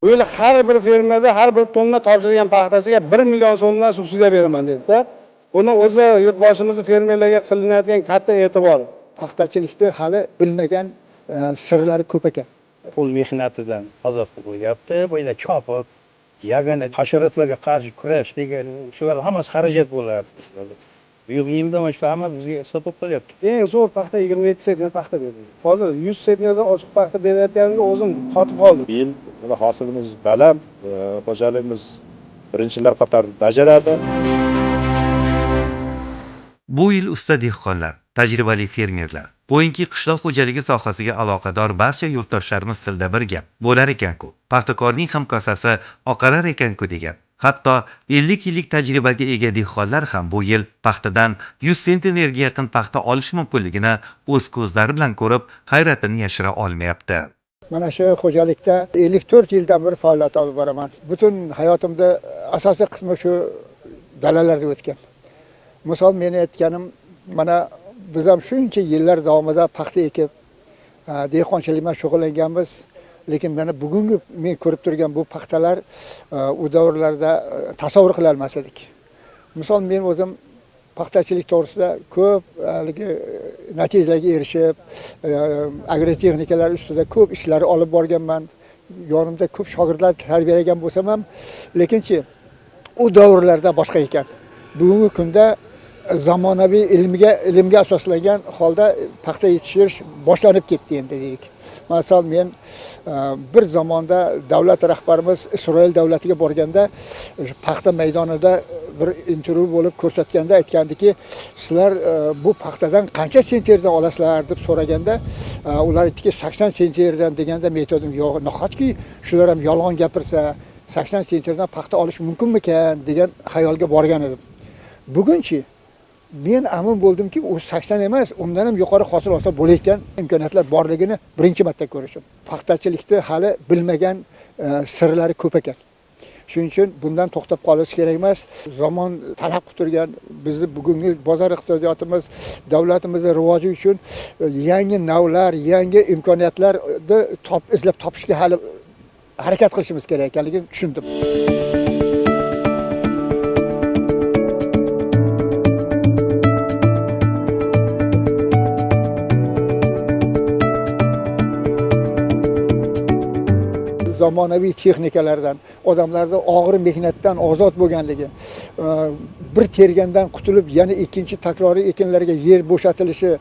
Bu yil har bir fermerda har bir tonna topshirgan paxtasiga 1 million so'mdan subsidiya beraman dedi-da. Buni o'zi yurtboshimizning fermerlarga qilinadigan katta e'tibor. Paxtachilikda hali bilmagan sirlari ko'p ekan. Qo'l mehnatidan ozod qilib qo'yapti. Bo'yda chopiq, yagona hasharotlarga qarshi kurash degan shular hammasi xarajat bo'lardi. Bu yil yilda mana shu hamma bizga hisob qilyapti. Eng zo'r paxta 27 sentner paxta berdi. Hozir 100 sentnerdan ochiq paxta berayotganimga o'zim qotib qoldim. Bu yil hosilimiz baland, xo'jaligimiz birinchilar qatorida bajaradi. Bu yil usta dehqonlar, tajribali fermerlar, bo'yinki qishloq xo'jaligi sohasiga aloqador barcha yurtdoshlarimiz tilda bir gap bo'lar ekan-ku. Paxtakorning ham kosasi oqarar ekan-ku degan. Hatto 50 yillik tajribaga ega dehqonlar ham bu yil paxtadan 100 sentnerga yaqin paxta olish mumkinligini o'z ko'zlari bilan ko'rib, hayratini yashira olmayapti. Mana shu xo'jalikda 54 yildan beri faoliyat olib boraman. Butun hayotimda asosiy qismi shu dalalarda o'tgan. Misol meni aytganim, mana biz ham shuncha yillar davomida paxta ekib, dehqonchilik bilan shug'ullanganmiz, lekin mana bugungi men ko'rib turgan bu paxtalar u davrlarda tasavvur qila olmas edik. Misol men o'zim paxtachilik to'g'risida ko'p natijalarga erishib, agrotexnikalar ustida ko'p ishlar olib borganman. Yonimda ko'p shogirdlar tarbiyalagan bo'lsam ham, lekinchi u davrlarda boshqa ekan. Bugungi kunda zamonaviy ilmga asoslangan holda paxta yetishtirish boshlanib ketdi endi deylik. Masalan, men bir zamonda davlat rahbarimiz Isroil davlatiga borganda paxta maydonida bir intervyu bo'lib ko'rsatganda aytgandiki, sizlar bu paxtadan qancha sentnerdan olasizlar deb so'raganda, ular aytdiki 80 sentnerdan deganda men aytdim, yo'q, nahotki shular ham yolg'on gapirsa 80 sentnerdan paxta olish mumkinmikan degan xayolga borgan edim. Bugunchi men amin bo'ldimki, u 80 emas, undan ham yuqori hosil olsa bo'layotgan imkoniyatlar borligini birinchi marta ko'rishim. Paxtachilikda hali bilmagan sirlari ko'p ekan. Shuning uchun bundan to'xtab qolish kerak emas. Zamon talab qilib turgan bizni bugungi bozor iqtisodiyotimiz, davlatimizning rivoji uchun yangi navlar, yangi imkoniyatlarni izlab topishga hali harakat qilishimiz kerak ekanligini tushundim. Zamonaviy texnikalardan, odamlarning og'ir mehnatdan ozod bo'lganligi, bir tergandan qutulib, yana ikkinchi takroriy ekinlarga yer bo'shatilishi,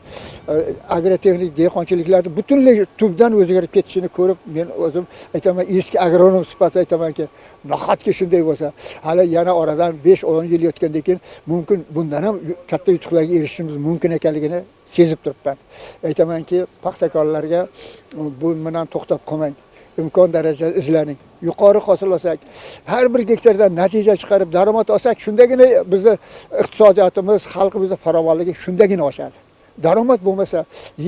agrotexnik dehqonchiliklarda butunlay tubdan o'zgarib ketishini ko'rib, men o'zim aytaman, eski agronom sifatida aytamanki, nahotki shunday bo'lsa, hali yana oradan 5-10 yil o'tgandan keyin mumkin bundan ham katta yutuqlarga erishishimiz mumkin ekanligini sezib turibman. Aytamanki, paxtakorlarga bu bilan to'xtab qolmang. imkon darajada izlaning. Yuqori hosil olsak, har bir gektardan natija chiqarib daromad olsak, shundagina bizni iqtisodiyotimiz, xalqimizning farovonligi shundagina oshadi. Daromad bo'lmasa,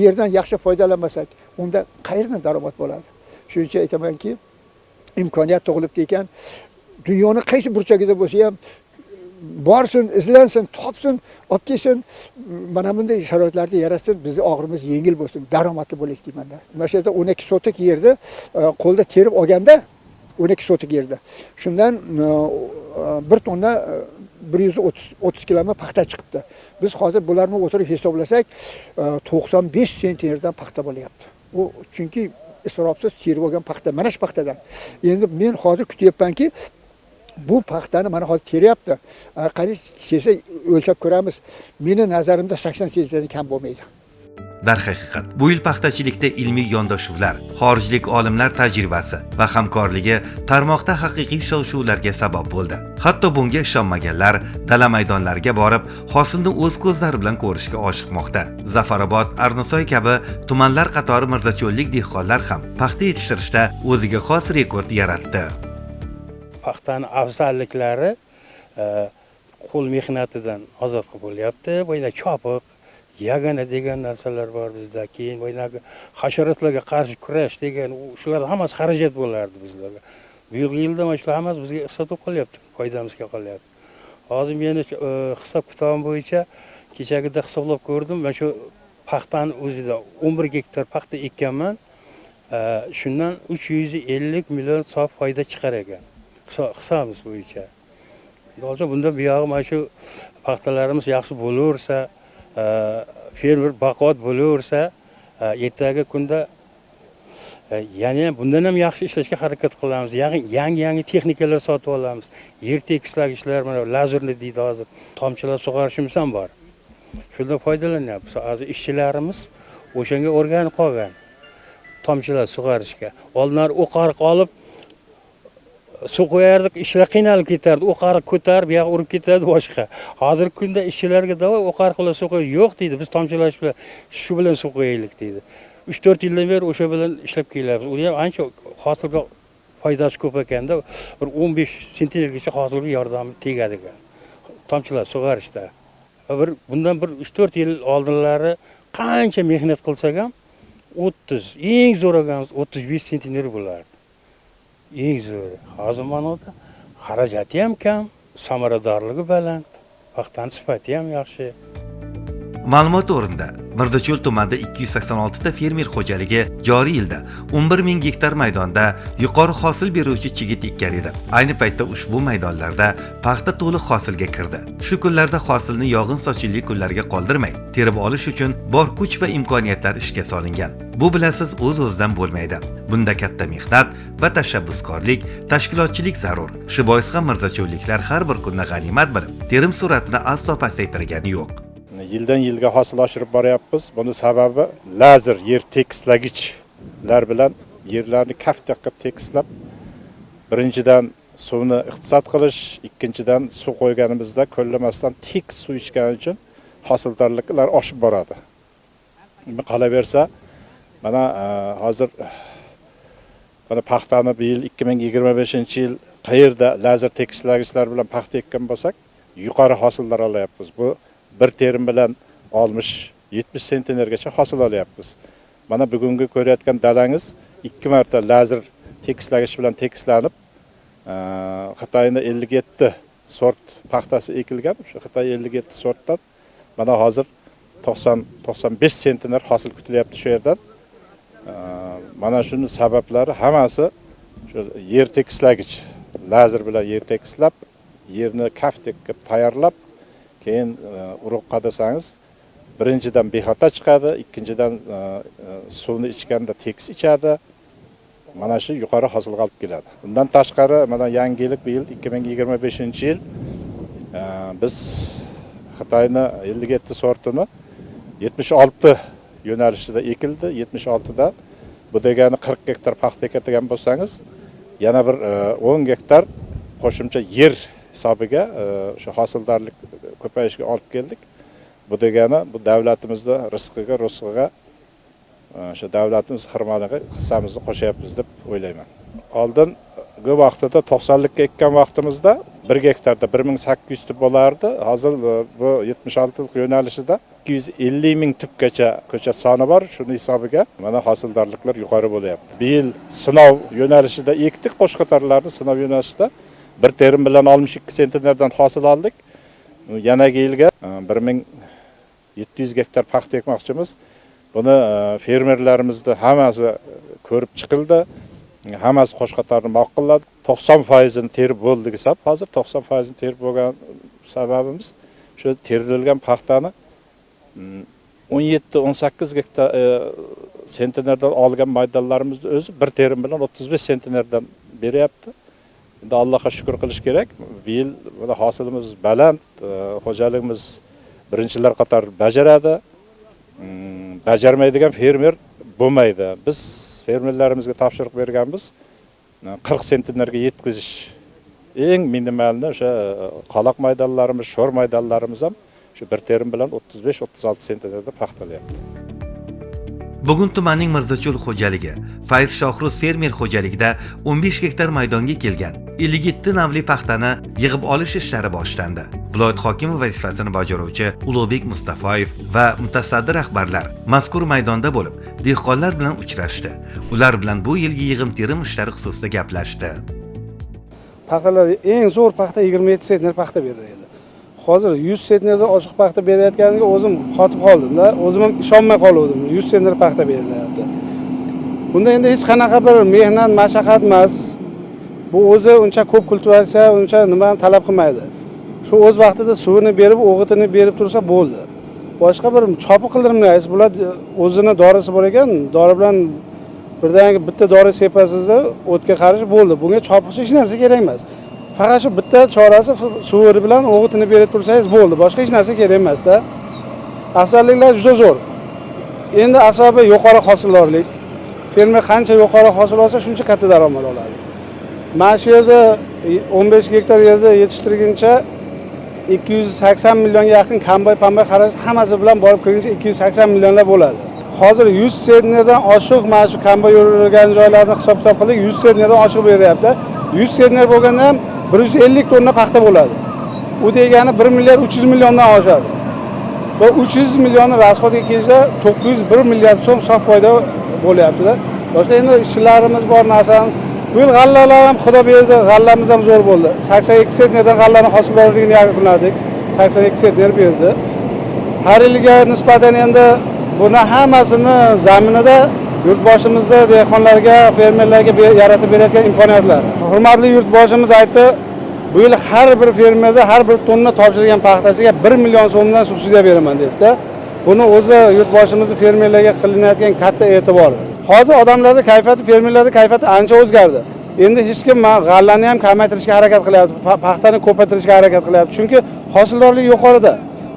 yerdan yaxshi foydalanmasak, unda qayerdan daromad bo'ladi? Shuning uchun aytamanki, imkoniyat tug'ilibdi ekan, dunyoning qaysi burchagida bo'lsa ham borsin, izlansin, topsin, olib kelsin, mana bunday sharoitlarni yaratsin, bizni og'rimiz yengil bo'lsin, daromadli bo'laylik deyman-da. Mana shu yerda 12 sotik yerda qo'lda terib olganda 12 sotik yerda. Shundan 1 tonna 130 kg paxta chiqibdi. Biz hozir bularni o'tirib hisoblasak, 95 sentnerdan paxta bo'lyapti. U chunki isrofsiz terib olgan paxta, mana shu paxtadan. Endi men hozir kutyapmanki, bu paxtani mana hozir teryapti. Qani kelsa o'lchab ko'ramiz. Meni nazarimda 80 sentnerdan kam bo'lmaydi. Darhaqiqat, bu yil paxtachilikda ilmiy yondashuvlar, xorijlik olimlar tajribasi va hamkorligi tarmoqda haqiqiy shov-shuvlarga sabab bo'ldi. Hatto bunga ishonmaganlar dala maydonlariga borib, hosilni o'z ko'zlari bilan ko'rishga oshiqmoqda. Zafarobod, Arnasoy kabi tumanlar qatori mirzacho'llik dehqonlar ham paxta yetishtirishda o'ziga xos rekord yaratdi. Paxtani afzalliklari qo'l mehnatidan ozod qilib bo'lyapti. Bo'yda chopiq, yagona degan narsalar bor bizda. Keyin bo'ynagi hasharotlarga qarshi kurash degan shular hammasi xarajat bo'lardi bizlarga. Bu yilda mana shular hammasi bizga hisob qilyapti, foydamizga qolyapti. Hozir men hisob kitobim bo'yicha kechagida hisoblab ko'rdim. Men shu paxtani o'zida 11 gektar paxta ekkanman. Shundan 350 million sof foyda chiqar ekan. Hisobimiz bo'yicha. Hozir bunda buyog'i mana shu paxtalarimiz yaxshi bo'laversa, fermer baquvvat bo'laversa, ertaga kunda yana bundan ham yaxshi ishlashga harakat qilamiz. Yangi texnikalar sotib olamiz. Yer tekislagichlar, mana lazerli deydi hozir, tomchilab sug'orishimiz ham bor. Shundan foydalanyapmiz. Hozir ishchilarimiz o'shanga o'rganib qolgan. Tomchilar sug'orishga. Oldinlar o'qariq olib suv qo'yardik, ishlar qiynalib ketardi. O'qariq ko'tarib, yo'q urib ketadi boshqa. Hozirgi kunda ishchilarga davoy o'qariq bilan suv qo'y yo'q deydi. Biz tomchilash bilan shu bilan suv qo'yaylik deydi. 3-4 yildan beri o'sha bilan ishlab kelyapmiz. U ham ancha hosilga foydasi ko'p ekanda, bir 15 sentnergacha hosilga yordami tegadi ekan. Tomchilar sug'orishda. Bundan bir 3-4 yil oldinlari qancha mehnat qilsak ham 30, eng zo'r ekanmiz 35 sentner bo'lardi. Eng zo'r. Hozir mana unda xarajati ham kam, samaradorligi baland, paxtaning sifati ham yaxshi. Ma'lumot o'rinda Mirzacho'l tumanida 286 ta fermer xo'jaligi joriy yilda 11 ming gektar maydonda yuqori hosil beruvchi chigit ekkan edi. Ayni paytda ushbu maydonlarda paxta to'liq hosilga kirdi. Shu kunlarda hosilni yog'in sochinli kunlarga qoldirmay, terib olish uchun bor kuch va imkoniyatlar ishga solingan. Bu bilasiz o'z-o'zidan bo'lmaydi. Bunda katta mehnat va tashabbuskorlik, tashkilotchilik zarur. Shu bois ham mirzacho'lliklar har bir kunni g'animat bilib, terim sur'atini aslo pasaytirgani yo'q. Yildan yilga hosil oshirib boryapmiz. Buni sababi lazer yer tekislagichlar bilan yerlarni kaftdek qilib tekislab, birinchidan suvni iqtisod qilish, ikkinchidan suv qo'yganimizda ko'llamasdan tekis suv ichgani uchun hosildorliklar oshib boradi. Qolaversa, mana hozir mana paxtani bu yil 2025-yil qayerda lazer tekislagichlar bilan paxta ekkan bo'lsak, yuqori hosillar olyapmiz. Bu bir terim bilan 60-70 sentnergacha hosil olyapmiz. Mana bugungi ko'rayotgan dalangiz 2 marta lazer tekislagich bilan tekislanib, Xitoyning 57 sort paxtasi ekilgan. Shu Xitoy 57 sortdan mana hozir 90-95 sentner hosil kutilyapti shu yerdan. Mana shuning sabablari hammasi shu yer tekislagich, lazer bilan yer tekislab, yerni kaftdek qilib tayyorlab, keyin urug' qadasangiz, birinchidan bexato chiqadi, ikkinchidan suvni ichganda tekis ichadi. Mana shu yuqori hosilga olib keladi. Bundan tashqari, mana yangilik bu yil 2025-yil biz Xitoyning 57 sortini 76 yo'nalishida ekildi. 76da bu degani 40 gektar paxta ekadigan bo'lsangiz, yana bir 10 gektar qo'shimcha yer hisobiga shu hosildorlik ko'payishiga olib keldik. Bu degani bu davlatimizning rizqiga shu davlatimiz xirmoniga hissamizni qo'shyapmiz deb o'ylayman. Oldingi vaqtida 90likka ekkan vaqtimizda 1 gektarda 1800 tup bo'lardi. Hozir bu 76lik yo'nalishida 250 ming tupgacha ko'chat soni bor. Shuni hisobiga mana hosildorliklar yuqori bo'lyapti. Bu yil sinov yo'nalishida ekdik, qo'shqatarlarni sinov yo'nalishida 1 terim bilan 62 sentnerdan hosil oldik. Yanagi yilga 1700 gektar paxta ekmoqchimiz. Buni fermerlarimizni hammasi ko'rib chiqildi. Hammasi qo'shqatarni ma'qulladi. 90% terib bo'ldi desam, hozir 90% terib bo'lgan sababimiz shu terilgan paxtani 17-18 gektar sentnerdan olgan maydonlarimizni o'zi 1 terim bilan 35 sentnerdan beryapti. Endi Allohga shukr qilish kerak. Bu yil hosilimiz baland, xo'jaligimiz birinchilar qatori bajaradi. Bajarmaydigan fermer bo'lmaydi. Biz fermerlarimizga topshiriq berganmiz. 40 sentnerga yetkazish. Eng minimalni o'sha qaloq maydonlarimiz, sho'r maydonlarimiz ham shu 1 terim bilan 35-36 sentnerda paxtalayapti. Bugun tumanning Mirzacho'l xo'jaligi Fayz Shohruz fermer xo'jaligida 15 gektar maydonga kelgan 57 navli paxtani yig'ib olish ishlari boshlandi. Viloyat hokimi vazifasini bajaruvchi Ulug'bek Mustafoyev va mutasaddi rahbarlar mazkur maydonda bo'lib, dehqonlar bilan uchrashdi. Ular bilan bu yilgi yig'im-terim ishlari xususida gaplashdi. Paxtalar eng zo'r paxta 27 sentner paxta beriladi. Hozir 100 sentnerdan ochiq paxta berayotganiga o'zim qotib qoldim-da. O'zim ham ishonmay qoldim. 100 sentner paxta berilyapti. Bunda endi hech qanaqa bir mehnat, mashaqqat emas. Bu o'zi uncha ko'p kultivatsiya, uncha nima ham talab qilmaydi. Shu o'z vaqtida suvini berib, o'g'itini berib tursa bo'ldi. Boshqa bir chopi qildirmaysiz. Bular o'zini dorisi bor ekan, dori bilan birdaniga bitta dori sepasizda o'tga qarshi bo'ldi. Bunga chopiqcha hech narsa kerak emas. Faqat shu bitta chorasi suvi bilan o'g'itini berib tursangiz bo'ldi. Boshqa hech narsa kerak emas-da. Afzalliklar juda zo'r. Endi asobi yuqori hosildorlik. Fermer qancha yuqori hosil olsa, shuncha katta daromad oladi. Mana shu yerda 15 gektar yerda yetishtirguncha 280 millionga yaqin kombay-pambay xarajat hammasi bilan borib kirguncha 280 millionlar bo'ladi. Hozir 100 sentnerdan oshiq mana shu kombay yurilgan joylarni hisob-kitob qildik, 100 sentnerdan oshiq beryapti. 100 sentner bo'lganda ham 150 tonna paxta bo'ladi. U degani 1 milliard 300 milliondan oshadi. Va 300 millionni rasxodga kelsa 901 milliard so'm sof foyda bo'lyapti-da. Boshqa endi ishchilarimiz bor narsani. Bu yil g'allalar ham xudo berdi, g'allamiz ham zo'r bo'ldi. 82 sentnerdan g'allani hosildorligini yakunladik. 82 sentner berdi. Har yilga nisbatan endi buni hammasini zaminida yurtboshimizda dehqonlarga, fermerlarga yaratib berayotgan imkoniyatlar. Hurmatli yurtboshimiz aytdi, bu yil har bir fermerda har bir tonna topshirilgan paxtasiga 1 million so'mdan subsidiya beraman dedi. Buni o'zi yurtboshimizning fermerlarga qilinayotgan katta e'tibori. Hozir odamlarda kayfiyati, fermerlarda kayfiyati ancha o'zgardi. Endi hech kim g'allani ham kamaytirishga harakat qilyapti, paxtani ko'paytirishga harakat qilyapti. Chunki hosildorlik yuqorida.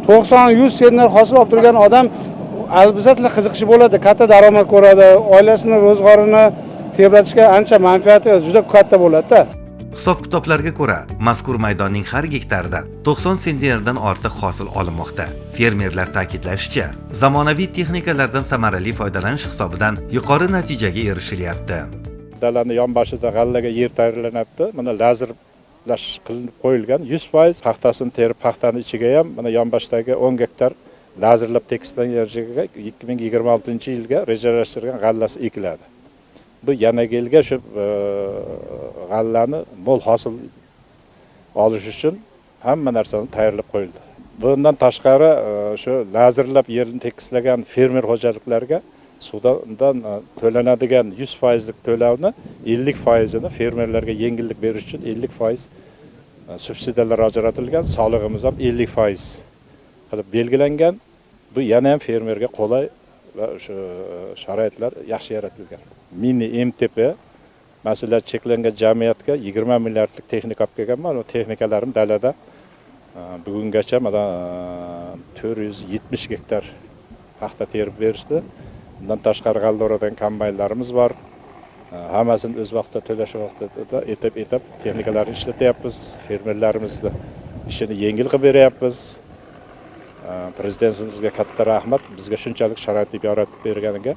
90-100 sentner hosil olib turgan odam albatta qiziqishi bo'ladi, katta daromad ko'radi, oilasini ro'zg'orini tebratishga ancha manfaati juda katta bo'ladi-da. Hisob-kitoblarga ko'ra, mazkur maydonning har gektaridan 90 sentnerdan ortiq hosil olinmoqda. Fermerlar ta'kidlashicha, zamonaviy texnikalardan samarali foydalanish hisobidan yuqori natijaga erishilyapti. Dalani yonboshida g'allaga yer tayyorlanibdi. Mana lazerlash qilinib qo'yilgan 100% paxtasini terib, paxtani ichiga ham mana yonboshdagi 10 gektar lazerlab tekislangan yerga 2026-yilga rejalashtirilgan g'allasi ekiladi. Bu yana yilga shu g'allani mo'l hosil olish uchun hamma narsani tayyorlab qo'yildi. Bundan tashqari shu lazerlab yerni tekislagan fermer xo'jaliklarga suvdan to'lanadigan 100% lik to'lovni 50%ni fermerlarga yengillik berish uchun 50% subsidiyalar ajratilgan, solig'imiz ham 50% qilib belgilangan. Bu yana ham fermerga qulay va shu sharoitlar yaxshi yaratilgan. Mini MTP mas'uliyat cheklangan jamiyatga 20 milliardlik texnika olib kelganman. O texnikalarim dalada bugungacha mana 470 gektar paxta terib berishdi. Bundan tashqari g'aldoradan kombaynlarimiz bor. Hammasini o'z vaqtida to'lash vaqtida etib texnikalarni ishlatyapmiz. Fermerlarimizni ishini yengil qilib beryapmiz. Prezidentimizga katta rahmat, bizga shunchalik sharoit yaratib berganiga.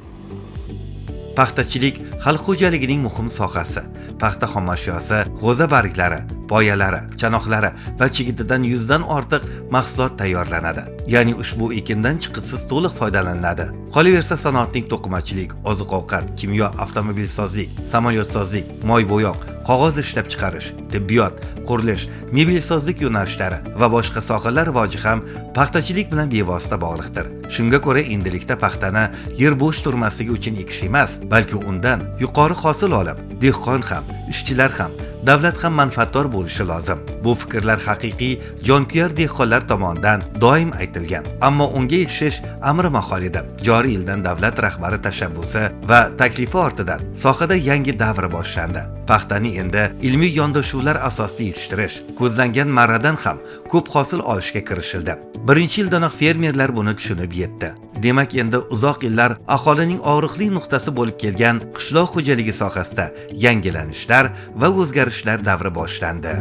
Paxtachilik xalq xo'jaligining muhim sohasi. Paxta xomashyosi, g'o'za barglari, boyalari, chanoqlari va chigitidan 100 dan ortiq mahsulot tayyorlanadi. Ya'ni ushbu ekindan chiqitisiz to'liq foydalaniladi. Qolaversa sanoatning to'qimachilik, oziq-ovqat, kimyo, avtomobilsozlik, samolyotsozlik, moy bo'yoq, qog'oz ishlab chiqarish, tibbiyot, qurilish, mebelsozlik yo'nalishlari va boshqa sohalar rivoji ham paxtachilik bilan bevosita bog'liqdir. Shunga ko'ra endilikda paxtani yer bo'sh turmasligi uchun ekish emas, balki undan yuqori hosil olib, dehqon ham, ishchilar ham, davlat ham manfaatdor bo'lishi lozim. Bu fikrlar haqiqiy jonkuyar dehqonlar tomonidan doim aytilgan, ammo unga erishish amri mahol edi. Joriy yildan davlat rahbari tashabbusi va taklifi ortidan sohada yangi davr boshlandi. Paxtani endi ilmiy yondashuvlar asosida yetishtirish, ko'zlangan marradan ham ko'p hosil olishga kirishildi. Birinchi yildanoq fermerlar buni tushunib yetdi. Demak, endi uzoq yillar aholining og'riqli nuqtasi bo'lib kelgan qishloq xo'jaligi sohasida yangilanishlar va o'zgarishlar davri boshlandi.